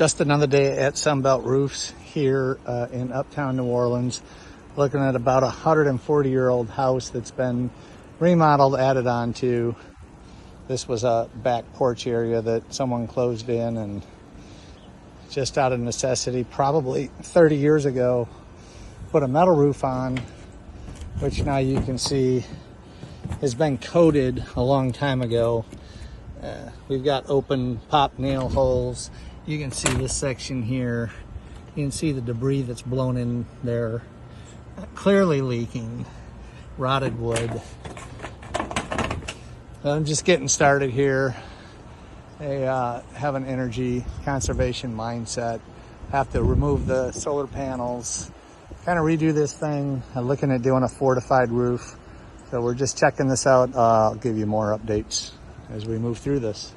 Just another day at Sunbelt Roofs here in Uptown New Orleans. Looking at about a 140-year-old house that's been remodeled, added on to. This was a back porch area that someone closed in, and just out of necessity, probably 30 years ago, put a metal roof on, which now you can see has been coated a long time ago. We've got open pop nail holes. You can see this section here. You can see the debris that's blown in there. Clearly leaking. Rotted wood. I'm just getting started here. I have an energy conservation mindset. Have to remove the solar panels. Kind of redo this thing. I'm looking at doing a fortified roof. So we're just checking this out. I'll give you more updates as we move through this.